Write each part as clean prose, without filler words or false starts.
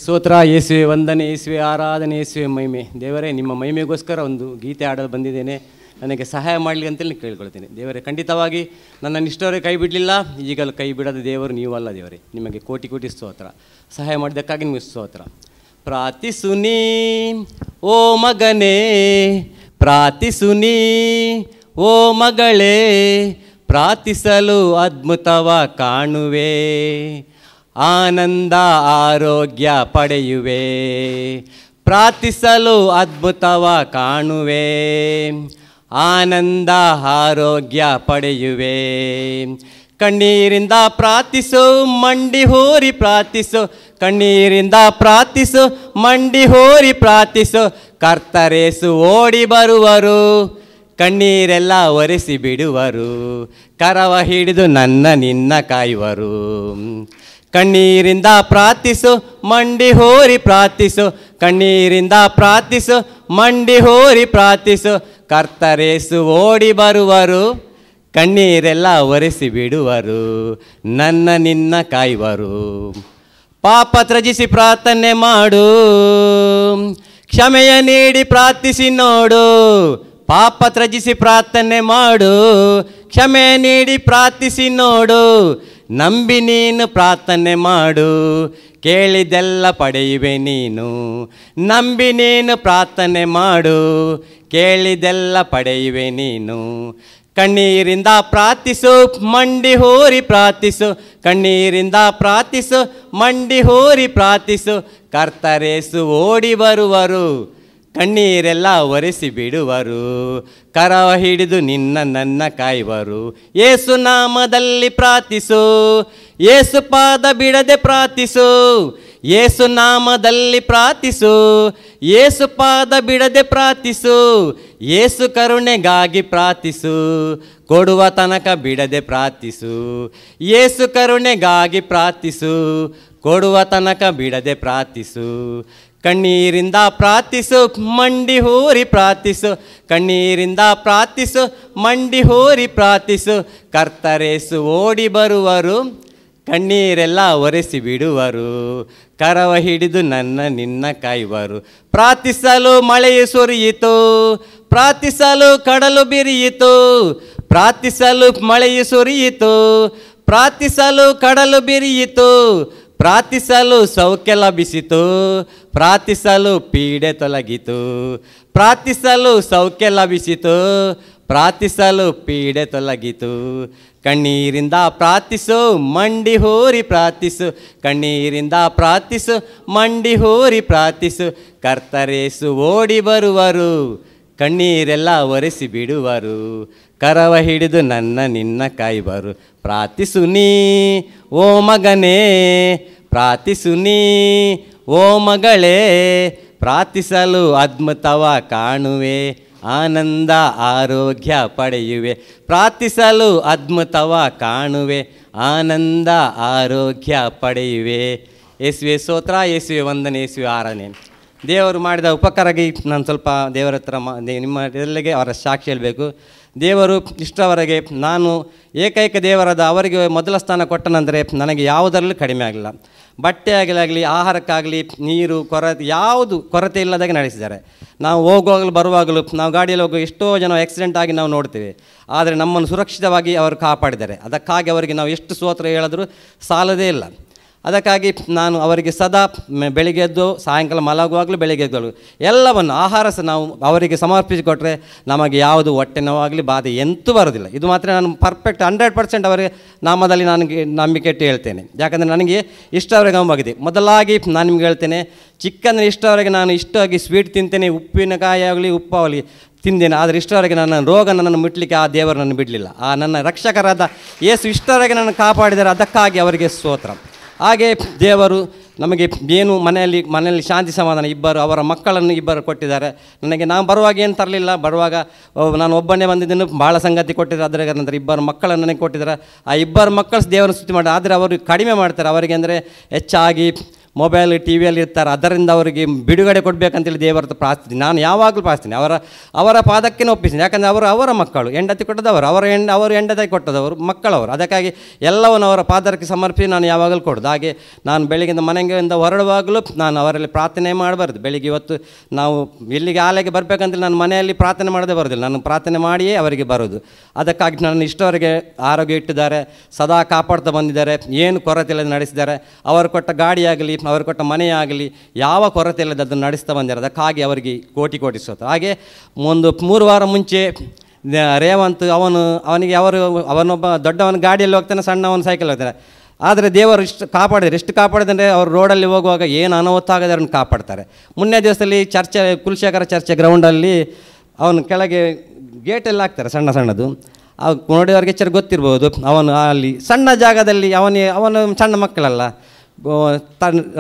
ಸ್ತೋತ್ರ, ಯೇಸುವೆ ವಂದನೆ, ಯೇಸುವೆ ಆರಾಧನೆ, ಯೇಸುವೆ ಮಹಿಮೆ. ದೇವರೇ, ನಿಮ್ಮ ಮಹಿಮೆಗೋಸ್ಕರ ಒಂದು ಗೀತೆ ಆಡಲು ಬಂದಿದ್ದೇನೆ, ನನಗೆ ಸಹಾಯ ಮಾಡಲಿ ಅಂತೇಳಿ ಕೇಳ್ಕೊಳ್ತೇನೆ. ದೇವರೇ, ಖಂಡಿತವಾಗಿ ನನ್ನನ್ನು ಇಷ್ಟವರೆಗೆ ಕೈ ಬಿಡಲಿಲ್ಲ, ಈಗಲೂ ಕೈ ಬಿಡದ ದೇವರು ನೀವಲ್ಲ. ದೇವರೇ, ನಿಮಗೆ ಕೋಟಿ ಕೋಟಿ ಸ್ತೋತ್ರ. ಸಹಾಯ ಮಾಡಿದ್ದಕ್ಕಾಗಿ ನಿಮಗೆ ಸ್ತೋತ್ರ. ಪ್ರಾರ್ಥಿಸು ನೀ ಓ ಮಗನೇ, ಪ್ರಾರ್ಥಿಸು ನೀ ಓ ಮಗಳೇ, ಪ್ರಾರ್ಥಿಸಲು ಅದ್ಭುತವ ಕಾಣುವೆ, ಆನಂದ ಆರೋಗ್ಯ ಪಡೆಯುವೆ. ಪ್ರಾರ್ಥಿಸಲು ಅದ್ಭುತವ ಕಾಣುವೆ, ಆನಂದ ಆರೋಗ್ಯ ಪಡೆಯುವೆ. ಕಣ್ಣೀರಿಂದ ಪ್ರಾರ್ಥಿಸು, ಮಂಡಿ ಹೋರಿ ಪ್ರಾರ್ಥಿಸು, ಕಣ್ಣೀರಿಂದ ಪ್ರಾರ್ಥಿಸು, ಮಂಡಿ ಹೋರಿ ಪ್ರಾರ್ಥಿಸು. ಕರ್ತರೇಸು ಓಡಿ ಬರುವರು, ಕಣ್ಣೀರೆಲ್ಲ ಒರೆಸಿ ಬಿಡುವರು, ಕರವ ಹಿಡಿದು ನನ್ನ ನಿನ್ನ ಕಾಯುವರು. ಕಣ್ಣೀರಿಂದ ಪ್ರಾರ್ಥಿಸು, ಮಂಡಿ ಹೋರಿ ಪ್ರಾರ್ಥಿಸು, ಕಣ್ಣೀರಿಂದ ಪ್ರಾರ್ಥಿಸು, ಮಂಡಿ ಹೋರಿ ಪ್ರಾರ್ಥಿಸು. ಕರ್ತರೇಸು ಓಡಿ ಬರುವರು, ಕಣ್ಣೀರೆಲ್ಲ ಒರೆಸಿ ಬಿಡುವರು, ನನ್ನ ನಿನ್ನ ಕಾಯುವರು. ಪಾಪ ತ್ಯಜಿಸಿ ಪ್ರಾರ್ಥನೆ ಮಾಡು, ಕ್ಷಮೆಯ ನೀಡಿ ಪ್ರಾರ್ಥಿಸಿ ನೋಡು. ಪಾಪ ತ್ಯಜಿಸಿ ಪ್ರಾರ್ಥನೆ ಮಾಡು, ಕ್ಷಮೆ ನೀಡಿ ಪ್ರಾರ್ಥಿಸಿ ನೋಡು. ನಂಬಿ ನೀನು ಪ್ರಾರ್ಥನೆ ಮಾಡು, ಕೇಳಿದೆಲ್ಲ ಪಡೆಯುವೆ ನೀನು. ನಂಬಿ ನೀನು ಪ್ರಾರ್ಥನೆ ಮಾಡು, ಕೇಳಿದೆಲ್ಲ ಪಡೆಯುವೆ ನೀನು. ಕಣ್ಣೀರಿಂದ ಪ್ರಾರ್ಥಿಸು, ಮಂಡಿ ಹೋರಿ ಪ್ರಾರ್ಥಿಸು, ಕಣ್ಣೀರಿಂದ ಪ್ರಾರ್ಥಿಸು, ಮಂಡಿ ಹೋರಿ ಪ್ರಾರ್ಥಿಸು. ಕರ್ತರೇಸು ಓಡಿ ಬರುವರು, ಕಣ್ಣೀರೆಲ್ಲ ಒರೆಸಿ ಬಿಡುವರು, ಕರವ ಹಿಡಿದು ನಿನ್ನ ನನ್ನ ಕಾಯುವರು. ಯೇಸು ನಾಮದಲ್ಲಿ ಪ್ರಾರ್ಥಿಸು, ಯೇಸು ಪಾದ ಬಿಡದೆ ಪ್ರಾರ್ಥಿಸು. ಯೇಸು ನಾಮದಲ್ಲಿ ಪ್ರಾರ್ಥಿಸು, ಯೇಸು ಪಾದ ಬಿಡದೆ ಪ್ರಾರ್ಥಿಸು. ಯೇಸು ಕರುಣೆಗಾಗಿ ಪ್ರಾರ್ಥಿಸು, ಕೊಡುವ ತನಕ ಬಿಡದೆ ಪ್ರಾರ್ಥಿಸು. ಯೇಸು ಕರುಣೆಗಾಗಿ ಪ್ರಾರ್ಥಿಸು, ಕೊಡುವ ತನಕ ಬಿಡದೆ ಪ್ರಾರ್ಥಿಸು. ಕಣ್ಣೀರಿಂದ ಪ್ರಾರ್ಥಿಸು, ಮಂಡಿ ಹೋರಿ ಪ್ರಾರ್ಥಿಸು, ಕಣ್ಣೀರಿಂದ ಪ್ರಾರ್ಥಿಸು, ಮಂಡಿ ಹೋರಿ ಪ್ರಾರ್ಥಿಸು. ಕರ್ತರೇಸು ಓಡಿ ಬರುವರು, ಕಣ್ಣೀರೆಲ್ಲ ಒರೆಸಿ ಬಿಡುವರು, ಕರವ ಹಿಡಿದು ನನ್ನ ನಿನ್ನ ಕಾಯುವರು. ಪ್ರಾರ್ಥಿಸಲು ಮಳೆಯು ಸುರಿಯಿತು, ಪ್ರಾರ್ಥಿಸಲು ಕಡಲು ಬಿರಿಯಿತು. ಪ್ರಾರ್ಥಿಸಲು ಮಳೆಯು ಸುರಿಯಿತು, ಪ್ರಾರ್ಥಿಸಲು ಕಡಲು ಬಿರಿಯಿತು. ಪ್ರಾರ್ಥಿಸಲು ಸೌಖ್ಯ ಲಭಿಸಿತು, ಪ್ರಾರ್ಥಿಸಲು ಪೀಡೆ ತೊಲಗಿತು. ಪ್ರಾರ್ಥಿಸಲು ಸೌಖ್ಯ ಲಭಿಸಿತು, ಪ್ರಾರ್ಥಿಸಲು ಪೀಡೆ ತೊಲಗಿತು. ಕಣ್ಣೀರಿಂದ ಪ್ರಾರ್ಥಿಸು, ಮಂಡಿ ಹೋರಿ ಪ್ರಾರ್ಥಿಸು, ಕಣ್ಣೀರಿಂದ ಪ್ರಾರ್ಥಿಸು, ಮಂಡಿ ಹೋರಿ ಪ್ರಾರ್ಥಿಸು. ಕರ್ತರೇಸು ಓಡಿ ಬರುವರು, ಕಣ್ಣೀರೆಲ್ಲ ಒರೆಸಿ ಬಿಡುವರು, ಕರವ ಹಿಡಿದು ನನ್ನ ನಿನ್ನ ಕಾಯುವರು. ಪ್ರಾರ್ಥಿಸು ನೀ ಓ ಮಗನೇ, ಪ್ರಾರ್ಥಿಸು ನೀ ಓ ಮಗಳೇ, ಪ್ರಾರ್ಥಿಸಲು ಅದ್ಭುತವ ಕಾಣುವೆ, ಆನಂದ ಆರೋಗ್ಯ ಪಡೆಯುವೆ. ಪ್ರಾರ್ಥಿಸಲು ಅದ್ಭುತವ ಕಾಣುವೆ, ಆನಂದ ಆರೋಗ್ಯ ಪಡೆಯುವೆ. ಯೇಸುವೆ ಸ್ತೋತ್ರ, ಯೇಸುವೆ ವಂದನೆ, ಯೇಸುವೆ ಆರಾಧನೆ. ದೇವರು ಮಾಡಿದ ಉಪಕಾರಕ್ಕೆ ನಾನು ಸ್ವಲ್ಪ ದೇವರ ಹತ್ರ ನಿಮ್ಮ ಎಲ್ಲರಿಗೆ ಅವರ ಸಾಕ್ಷಿ ಹೇಳಬೇಕು. ದೇವರು ಇಷ್ಟರವರೆಗೆ ನಾನು ಏಕೈಕ ದೇವರಾದ ಅವರಿಗೆ ಮೊದಲ ಸ್ಥಾನ ಕೊಟ್ಟನಂದರೆ ನನಗೆ ಯಾವುದರಲ್ಲೂ ಕಡಿಮೆ ಆಗಲಿಲ್ಲ. ಬಟ್ಟೆ ಆಗಲಿ, ಆಹಾರಕ್ಕಾಗಲಿ, ನೀರು ಕೊರತೆ ಯಾವುದು ಕೊರತೆ ಇಲ್ಲದಾಗೆ ನಡೆಸಿದ್ದಾರೆ. ನಾವು ಹೋಗುವಾಗಲೂ ಬರುವಾಗಲೂ ನಾವು ಗಾಡಿಯಲ್ಲಿ ಹೋಗುವ ಎಷ್ಟೋ ಜನ ಆಕ್ಸಿಡೆಂಟ್ ಆಗಿ ನಾವು ನೋಡ್ತೇವೆ, ಆದರೆ ನಮ್ಮನ್ನು ಸುರಕ್ಷಿತವಾಗಿ ಅವರು ಕಾಪಾಡಿದ್ದಾರೆ. ಅದಕ್ಕಾಗಿ ಅವರಿಗೆ ನಾವು ಎಷ್ಟು ಸ್ತೋತ್ರ ಹೇಳಿದ್ರೂ ಸಾಲದೇ ಇಲ್ಲ. ಅದಕ್ಕಾಗಿ ನಾನು ಅವರಿಗೆ ಸದಾ ಬೆಳಿಗ್ಗೆ ಎದ್ದು ಸಾಯಂಕಾಲ ಮಲಗುವಾಗಲೂ ಬೆಳಿಗ್ಗೆ ಎದ್ದು ಎಲ್ಲವನ್ನು ಆಹಾರ ಸಹ ನಾವು ಅವರಿಗೆ ಸಮರ್ಪಿಸಿಕೊಟ್ರೆ ನಮಗೆ ಯಾವುದು ಹೊಟ್ಟೆ ನೋವಾಗಲಿ ಬಾಧೆ ಎಂತೂ ಬರೋದಿಲ್ಲ. ಇದು ಮಾತ್ರ ನಾನು ಪರ್ಫೆಕ್ಟ್ 100% ಅವರಿಗೆ ನಾಮದಲ್ಲಿ ನನಗೆ ನಂಬಿಕೆ ಇಟ್ಟು ಹೇಳ್ತೇನೆ. ಯಾಕಂದರೆ ನನಗೆ ಇಷ್ಟವರೆಗೆ ಗಮವಾಗಿದೆ. ಮೊದಲಾಗಿ ನಾನು ನಿಮ್ಗೆ ಹೇಳ್ತೇನೆ, ಚಿಕ್ಕಂದರೆ ಇಷ್ಟವರೆಗೆ ನಾನು ಇಷ್ಟವಾಗಿ ಸ್ವೀಟ್ ತಿಂತೇನೆ, ಉಪ್ಪಿನಕಾಯಿ ಆಗಲಿ ಉಪ್ಪಾಗಲಿ ತಿಂದೇನೆ. ಆದರೆ ಇಷ್ಟವರೆಗೆ ನನ್ನ ರೋಗ ನನ್ನನ್ನು ಮುಟ್ಟಲಿಕ್ಕೆ ಆ ದೇವರು ನನ್ನ ಬಿಡಲಿಲ್ಲ. ಆ ನನ್ನ ರಕ್ಷಕರಾದ ಯೇಸು ಇಷ್ಟವರೆಗೆ ನನ್ನ ಕಾಪಾಡಿದ್ದಾರೆ. ಅದಕ್ಕಾಗಿ ಅವರಿಗೆ ಸ್ತೋತ್ರ. ಹಾಗೆ ದೇವರು ನಮಗೆ ಏನು ಮನೆಯಲ್ಲಿ ಶಾಂತಿ ಸಮಾಧಾನ ಅವರ ಮಕ್ಕಳನ್ನು ಇಬ್ಬರು ಕೊಟ್ಟಿದ್ದಾರೆ. ನನಗೆ ನಾನು ಬರುವಾಗ ಏನು ತರಲಿಲ್ಲ, ಬರುವಾಗ ನಾನು ಒಬ್ಬನೇ ಬಂದಿದ್ದೇನೆ, ಭಾಳ ಸಂಗತಿ ಕೊಟ್ಟಿದ್ದಾರೆ. ಅದರ ನಂತರ ಇಬ್ಬರು ಮಕ್ಕಳನ್ನು ನನಗೆ ಕೊಟ್ಟಿದ್ದಾರೆ. ಆ ಇಬ್ಬರು ಮಕ್ಕಳು ದೇವರ ಸ್ತುತಿ ಮಾಡಿ. ಆದರೆ ಅವರು ಕಡಿಮೆ ಮಾಡ್ತಾರೆ. ಅವರಿಗೆ ಅಂದರೆ ಹೆಚ್ಚಾಗಿ ಮೊಬೈಲ್ ಟಿ ವಿಯಲ್ಲಿ ಇರ್ತಾರೆ, ಅದರಿಂದ ಅವರಿಗೆ ಬಿಡುಗಡೆ ಕೊಡಬೇಕಂತೇಳಿ ದೇವರ ಹತ್ರ ಪ್ರಾರ್ಥಿಸ್ತೀನಿ. ನಾನು ಯಾವಾಗಲೂ ಪ್ರಾರ್ಥಿಸ್ತೀನಿ, ಅವರ ಪಾದಕ್ಕೆ ಒಪ್ಪಿಸ್ತೀನಿ. ಯಾಕಂದರೆ ಅವರ ಮಕ್ಕಳು, ಹೆಂಡತಿ ಕೊಟ್ಟದವರು, ಅವರು ಹೆಂಡತಿ ಕೊಟ್ಟದವರು, ಮಕ್ಕಳವರು. ಅದಕ್ಕಾಗಿ ಎಲ್ಲವನ್ನು ಅವರ ಪಾದಕ್ಕೆ ಸಮರ್ಪಿಸಿ ನಾನು ಯಾವಾಗಲೂ ಕೊಡೋದು. ಹಾಗೆ ನಾನು ಬೆಳಗ್ಗಿಂದ ಮನೆಯಿಂದ ಹೊರಡುವಾಗಲೂ ನಾನು ಅವರಲ್ಲಿ ಪ್ರಾರ್ಥನೆ ಮಾಡಬಾರ್ದು. ಬೆಳಿಗ್ಗೆ ಇವತ್ತು ನಾವು ಇಲ್ಲಿಗೆ ಆಲೆಗೆ ಬರಬೇಕಂತೇಳಿ ನಾನು ಮನೆಯಲ್ಲಿ ಪ್ರಾರ್ಥನೆ ಮಾಡದೇ ಬರೋದಿಲ್ಲ, ನಾನು ಪ್ರಾರ್ಥನೆ ಮಾಡಿಯೇ ಅವರಿಗೆ ಬರೋದು. ಅದಕ್ಕಾಗಿ ನಾನು ಇಷ್ಟವರೆಗೆ ಆರೋಗ್ಯ ಇಟ್ಟಿದ್ದಾರೆ, ಸದಾ ಕಾಪಾಡ್ತಾ ಬಂದಿದ್ದಾರೆ, ಏನು ಕೊರತೆ ಇಲ್ಲದೆ ನಡೆಸಿದ್ದಾರೆ. ಅವರು ಕೊಟ್ಟ ಗಾಡಿಯಾಗಲಿ, ಅವರು ಕೊಟ್ಟ ಮನೆಯಾಗಲಿ ಯಾವ ಕೊರತೆ ಇಲ್ಲದೆ ಅದನ್ನು ನಡೆಸ್ತಾ ಬಂದಿದ್ದಾರೆ. ಅದಕ್ಕಾಗಿ ಅವರಿಗೆ ಕೋಟಿ ಕೋಟಿ ಸ್ತೋತ್ರ. ಹಾಗೆ ಒಂದು 3 ವಾರ ಮುಂಚೆ ರೇವಂತ್ ಅವನಿಗೆ ಅವನೊಬ್ಬ ದೊಡ್ಡವನ ಗಾಡಿಯಲ್ಲಿ ಹೋಗ್ತಾನೆ, ಸಣ್ಣವನ ಸೈಕಲ್ ಹೋಗ್ತಾನೆ. ಆದರೆ ದೇವರು ಎಷ್ಟು ಕಾಪಾಡಿದರೆ ಅವರು ರೋಡಲ್ಲಿ ಹೋಗುವಾಗ ಏನು ಅನಾಹುತ ಆಗದೆ ಅವ್ರನ್ನ ಕಾಪಾಡ್ತಾರೆ. ಮೊನ್ನೆ ದಿವಸದಲ್ಲಿ ಕುಲಶೇಖರ ಚರ್ಚೆ ಗ್ರೌಂಡಲ್ಲಿ ಅವನು ಕೆಳಗೆ ಗೇಟೆಲ್ಲ ಹಾಕ್ತಾರೆ ಸಣ್ಣದು. ನೋಡಿದವ್ರಿಗೆ ಎಚ್ಚರ ಗೊತ್ತಿರ್ಬೋದು. ಅವನು ಅಲ್ಲಿ ಸಣ್ಣ ಜಾಗದಲ್ಲಿ ಅವನು ಸಣ್ಣ ಮಕ್ಕಳಲ್ಲ,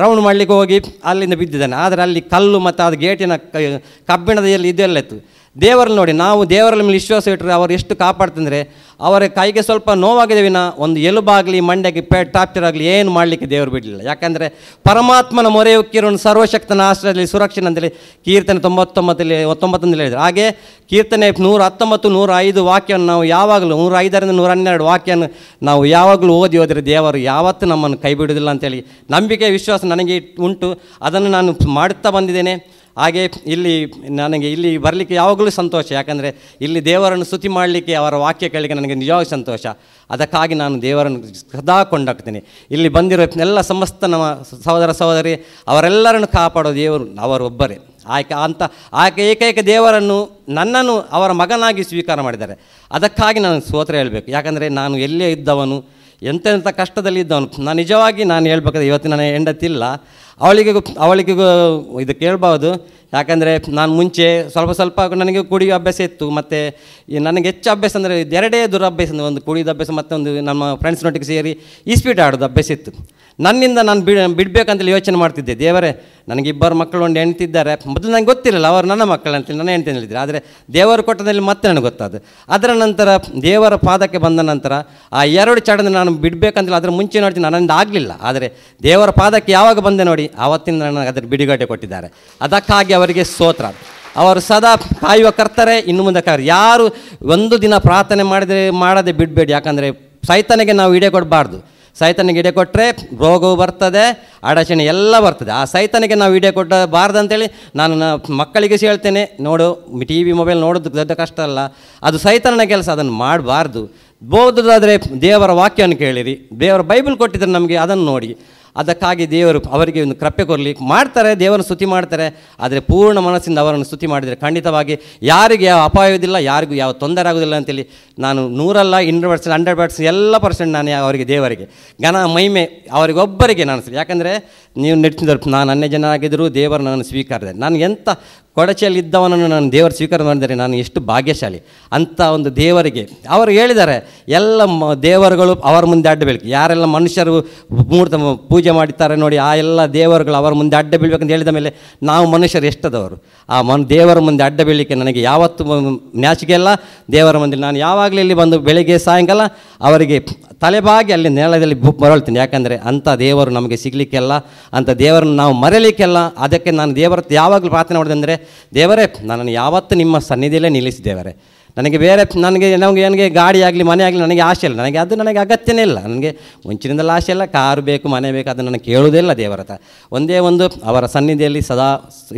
ರೌಂಡ್ ಮಾಡಲಿಕ್ಕೆ ಹೋಗಿ ಅಲ್ಲಿಂದ ಬಿದ್ದಿದ್ದಾನೆ. ಆದರೆ ಅಲ್ಲಿ ಕಲ್ಲು ಮತ್ತು ಅದು ಗೇಟಿನ ಕಬ್ಬಿಣದ ಇದೆಲ್ಲ ಇತ್ತು. ದೇವರಲ್ಲಿ ನೋಡಿ, ನಾವು ದೇವರಲ್ಲಿ ಮೇಲೆ ವಿಶ್ವಾಸ ಇಟ್ಟರೆ ಅವರು ಎಷ್ಟು ಕಾಪಾಡ್ತಂದರೆ, ಅವರ ಕೈಗೆ ಸ್ವಲ್ಪ ನೋವಾಗಿದೆ ವಿನ ಒಂದು ಎಲುಬಾಗಲಿ ಮಂಡ್ಯಕ್ಕೆ ಫ್ರಾಕ್ಚರ್ ಆಗಲಿ ಏನು ಮಾಡಲಿಕ್ಕೆ ದೇವರು ಬಿಡಲಿಲ್ಲ. ಯಾಕಂದರೆ ಪರಮಾತ್ಮನ ಮೊರೆ ಹೊಕ್ಕಿರೋನು ಸರ್ವಶಕ್ತನ ಆಶ್ರಯದಲ್ಲಿ ಸುರಕ್ಷಣೆ ಅಂತೇಳಿ ಕೀರ್ತನೆ 99 ಹೇಳಿದರು. ಹಾಗೆ ಕೀರ್ತನೆ 119, 105 ವಾಕ್ಯವನ್ನು ನಾವು ಯಾವಾಗಲೂ 105ರಿಂದ 112 ವಾಕ್ಯವನ್ನು ನಾವು ಯಾವಾಗಲೂ ಹೋದರೆ ದೇವರು ಯಾವತ್ತೂ ನಮ್ಮನ್ನು ಕೈ ಬಿಡುವುದಿಲ್ಲ ಅಂತೇಳಿ ನಂಬಿಕೆ ವಿಶ್ವಾಸ ನನಗೆ ಉಂಟು. ಅದನ್ನು ನಾನು ಮಾಡುತ್ತಾ ಬಂದಿದ್ದೇನೆ. ಹಾಗೆ ನನಗೆ ಇಲ್ಲಿ ಬರಲಿಕ್ಕೆ ಯಾವಾಗಲೂ ಸಂತೋಷ. ಯಾಕಂದರೆ ಇಲ್ಲಿ ದೇವರನ್ನು ಸ್ತುತಿ ಮಾಡಲಿಕ್ಕೆ, ಅವರ ವಾಕ್ಯ ಕೇಳಲಿಕ್ಕೆ ನನಗೆ ನಿಜವಾಗಿ ಸಂತೋಷ. ಅದಕ್ಕಾಗಿ ನಾನು ದೇವರನ್ನು ಸದಾ ಕೊಂಡಾಗ್ತೀನಿ. ಇಲ್ಲಿ ಬಂದಿರೋ ಎಲ್ಲ ಸಮಸ್ತ ನಮ್ಮ ಸಹೋದರ ಸಹೋದರಿ ಅವರೆಲ್ಲರನ್ನು ಕಾಪಾಡೋ ದೇವರು ಅವರೊಬ್ಬರೇ. ಆಕೆ ಏಕೈಕ ದೇವರನ್ನು ನನ್ನನ್ನು ಅವರ ಮಗನಾಗಿ ಸ್ವೀಕಾರ ಮಾಡಿದ್ದಾರೆ. ಅದಕ್ಕಾಗಿ ನಾನು ಸ್ತೋತ್ರ ಹೇಳಬೇಕು. ಯಾಕಂದರೆ ನಾನು ಎಲ್ಲೇ ಇದ್ದವನು, ಎಂತೆಂಥ ಕಷ್ಟದಲ್ಲಿ ಇದ್ದವನು. ನಾನು ನಿಜವಾಗಿ ಹೇಳ್ಬೇಕಾದ್ರೆ ಇವತ್ತು ನನ್ನ ಹೆಂಡತಿ ಇಲ್ಲ, ಅವಳಿಗೂ ಇದು ಕೇಳ್ಬೋದು. ಯಾಕಂದರೆ ನಾನು ಮುಂಚೆ ಸ್ವಲ್ಪ ನನಗೆ ಕುಡಿಯೋ ಅಭ್ಯಾಸ ಇತ್ತು. ಮತ್ತು ನನಗೆ ಹೆಚ್ಚು ಅಭ್ಯಾಸ ಅಂದರೆ 2 ದುರಭ್ಯಾಸ, ಒಂದು ಕುಡಿಯೋದು ಅಭ್ಯಾಸ ಮತ್ತು ಒಂದು ನಮ್ಮ ಫ್ರೆಂಡ್ಸ್ನೊಟ್ಟಿಗೆ ಸೇರಿ ಈಸ್ಪೀಟ್ ಆಡೋದು ಅಭ್ಯಾಸ ಇತ್ತು. ನನ್ನಿಂದ ನಾನು ಬಿಡಬೇಕಂತೇಳಿ ಯೋಚನೆ ಮಾಡ್ತಿದ್ದೆ. ದೇವರೇ, ನನಗೆ 2 ಮಕ್ಕಳು, ಒಂದು ಹೆಂಡ್ತಿ ಇದ್ದಾರೆ. ಮೊದಲು ನನಗೆ ಗೊತ್ತಿರಲಿಲ್ಲ ಅವರು ನನ್ನ ಮಕ್ಕಳು ಅಂತೇಳಿ, ನನ್ನ ಹೆಂಡ್ತಿ ಹೇಳಿದ್ರು. ಆದರೆ ದೇವರು ಕೊಟ್ಟದಲ್ಲಿ ಮತ್ತೆ ನನಗೆ ಗೊತ್ತಾದ. ಅದರ ನಂತರ ದೇವರ ಪಾದಕ್ಕೆ ಬಂದ ನಂತರ ಆ 2 ಚಡನ್ನು ನಾನು ಬಿಡಬೇಕಂತೇಳಿ ಅದರ ಮುಂಚೆ ನೋಡ್ತೀನಿ, ನನ್ನಿಂದ ಆಗಲಿಲ್ಲ. ಆದರೆ ದೇವರ ಪಾದಕ್ಕೆ ಯಾವಾಗ ಬಂದೆ ನೋಡಿ, ಆವತ್ತಿಂದ ನನಗೆ ಅದರ ಬಿಡುಗಡೆ ಕೊಟ್ಟಿದ್ದಾರೆ. ಅದಕ್ಕಾಗಿ ಅವರಿಗೆ ಸ್ತೋತ್ರ. ಅವರು ಸದಾ ಕಾಯುವ ಕರ್ತರೆ, ಇನ್ನು ಮುಂದೆ ಯಾರು ಒಂದು ದಿನ ಪ್ರಾರ್ಥನೆ ಮಾಡದೆ ಬಿಡಬೇಡಿ. ಯಾಕಂದರೆ ಸೈತಾನಿಗೆ ನಾವು ಇಡೆ ಕೊಡಬಾರ್ದು. ಸೈತಾನಿಗೆ ಇಡೆ ಕೊಟ್ಟರೆ ರೋಗವು ಬರ್ತದೆ, ಅಡಚಣೆ ಎಲ್ಲ ಬರ್ತದೆ. ಆ ಸೈತಾನಿಗೆ ನಾವು ಇಡೆ ಕೊಡಬಾರ್ದಂತೇಳಿ ನಾನು ಮಕ್ಕಳಿಗೆ ಹೇಳ್ತೇನೆ, ನೋಡು, TV ಮೊಬೈಲ್ ನೋಡೋದು ದೊಡ್ಡ ಕಷ್ಟ ಅಲ್ಲ, ಅದು ಸೈತಾನನ ಕೆಲಸ, ಅದನ್ನು ಮಾಡಬಾರ್ದು. ಬೋಧದಾದರೆ ದೇವರ ವಾಕ್ಯವನ್ನು ಕೇಳಿರಿ, ದೇವರ ಬೈಬಲ್ ಕೊಟ್ಟಿದ್ದಾರೆ ನಮಗೆ, ಅದನ್ನು ನೋಡಿ. ಅದಕ್ಕಾಗಿ ದೇವರು ಅವರಿಗೆ ಒಂದು ಕೃಪೆ ಕೊಡಲಿ. ಮಾಡ್ತಾರೆ, ದೇವರನ್ನು ಸ್ತುತಿ ಮಾಡ್ತಾರೆ. ಆದರೆ ಪೂರ್ಣ ಮನಸ್ಸಿಂದ ಅವರನ್ನು ಸ್ತುತಿ ಮಾಡಿದರೆ ಖಂಡಿತವಾಗಿ ಯಾರಿಗೆ ಯಾವ ಅಪಾಯವಿಲ್ಲ, ಯಾರಿಗೂ ಯಾವ ತೊಂದರೆ ಆಗೋದಿಲ್ಲ ಅಂತೇಳಿ ನಾನು 100% 100% ಎಲ್ಲ % ನಾನು ಅವರಿಗೆ ದೇವರಿಗೆ ಘನ ಮಹಿಮೆ ಅವರಿಗೊಬ್ಬರಿಗೆ ನಾನು. ಯಾಕಂದರೆ ನೀವು ನೆಟ್ಟಿದ್ರು, ನಾನು ಅನ್ಯ ಜನ ಆಗಿದ್ದರೂ ದೇವರು ನನ್ನನ್ನು ಸ್ವೀಕರಿಸಿದೆ. ನಾನು ಎಂಥ ಕೊಡಚೆಯಲ್ಲಿ ಇದ್ದವನನ್ನು ನಾನು ದೇವರು ಸ್ವೀಕಾರ ಮಾಡಿದರೆ ನಾನು ಎಷ್ಟು ಭಾಗ್ಯಶಾಲಿ ಅಂಥ ಒಂದು ದೇವರಿಗೆ ಅವರು ಹೇಳಿದ್ದಾರೆ. ಎಲ್ಲ ದೇವರುಗಳು ಅವರ ಮುಂದೆ ಅಡ್ಡ ಬೀಳಕ್ಕೆ, ಯಾರೆಲ್ಲ ಮನುಷ್ಯರು ಪೂಜೆ ಮಾಡುತ್ತಾರೆ ನೋಡಿ, ಆ ಎಲ್ಲ ದೇವರುಗಳು ಅವರ ಮುಂದೆ ಅಡ್ಡ ಬೀಳ್ಬೇಕಂತ ಹೇಳಿದ ಮೇಲೆ ನಾವು ಮನುಷ್ಯರು ಎಷ್ಟದವರು. ಆ ದೇವರ ಮುಂದೆ ಅಡ್ಡ ಬೀಳಲಿಕ್ಕೆ ನನಗೆ ಯಾವತ್ತೂ ನಾಚಿಕೆ ಇಲ್ಲ. ದೇವರ ಮುಂದೆ ನಾನು ಯಾವಾಗಲೂ ಇಲ್ಲಿ ಬಂದು ಬೆಳಿಗ್ಗೆ ಸಾಯಂಕಾಲ ಅವರಿಗೆ ತಲೆಬಾಗಿ ಅಲ್ಲಿ ನೆಲದಲ್ಲಿ ಮರಳ್ತೀನಿ. ಯಾಕಂದರೆ ಅಂಥ ದೇವರು ನಮಗೆ ಸಿಗಲಿಕ್ಕೆಲ್ಲ, ಅಂಥ ದೇವರನ್ನು ನಾವು ಮರೆಯಲಿಕ್ಕೆಲ್ಲ. ಅದಕ್ಕೆ ನಾನು ದೇವರ ಯಾವಾಗಲೂ ಪ್ರಾರ್ಥನೆ ಮಾಡಿದೆ, ದೇವರೇ, ನನ್ನನ್ನು ಯಾವತ್ತೂ ನಿಮ್ಮ ಸನ್ನಿಧಿಯಲ್ಲೇ ನಿಲ್ಲಿಸಿದ್ದೇವರೇ. ನನಗೆ ಗಾಡಿ ಆಗಲಿ ಮನೆ ಆಗಲಿ ನನಗೆ ಆಸೆ ಇಲ್ಲ, ನನಗೆ ಅಗತ್ಯನೇ ಇಲ್ಲ. ನನಗೆ ಮುಂಚಿನಿಂದಲೂ ಆಸೆ ಇಲ್ಲ, ಕಾರು ಬೇಕು, ಮನೆ ಬೇಕು, ಅದನ್ನು ನನಗೆ ಕೇಳುವುದಿಲ್ಲ ದೇವರ ಹತ್ರ. ಒಂದೇ ಒಂದು ಅವರ ಸನ್ನಿಧಿಯಲ್ಲಿ ಸದಾ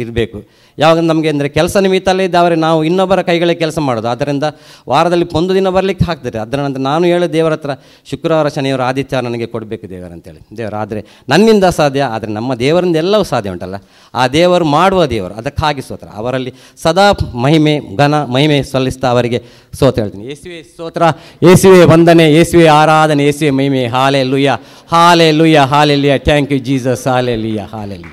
ಇರಬೇಕು. ಯಾವಾಗ ನಮಗೆ ಅಂದರೆ ಕೆಲಸ ನಿಮಿತ್ತಲ್ಲೇ ಇದ್ದವರೆ ನಾವು ಇನ್ನೊಬ್ಬರ ಕೈಗಳಿಗೆ ಕೆಲಸ ಮಾಡೋದು. ಆದ್ದರಿಂದ ವಾರದಲ್ಲಿ 1 ದಿನ ಬರಲಿಕ್ಕೆ ಹಾಕ್ತಾರೆ. ಅದರ ನಂತರ ನಾನು ಹೇಳೋ ದೇವರ ಹತ್ರ ಶುಕ್ರವಾರ ಶನಿವಾರ ಆದಿತ್ಯವಾರ ನನಗೆ ಕೊಡಬೇಕು ದೇವರಂತೇಳಿ. ದೇವರು ಆದರೆ ನನ್ನಿಂದ ಸಾಧ್ಯ, ಆದರೆ ನಮ್ಮ ದೇವರಿಂದ ಎಲ್ಲವೂ ಸಾಧ್ಯ ಉಂಟಲ್ಲ. ಆ ದೇವರು ಮಾಡುವ ದೇವರು. ಅದಕ್ಕಾಗಿ ಸ್ತೋತ್ರ. ಅವರಲ್ಲಿ ಸದಾ ಮಹಿಮೆ ಘನ ಮಹಿಮೆ ಸಲ್ಲಿಸ್ತಾ ಅವರಿಗೆ ಸ್ತೋತ್ರ ಹೇಳ್ತೀನಿ. ಯೇಸುವೇ ಸ್ತೋತ್ರ, ಯೇಸುವೇ ವಂದನೆ, ಯೇಸುವೇ ಆರಾಧನೆ, ಯೇಸುವೇ ಮಹಿಮೆ. Hallelujah, hallelujah, hallelujah. Thank you Jesus. Hallelujah, hallelujah.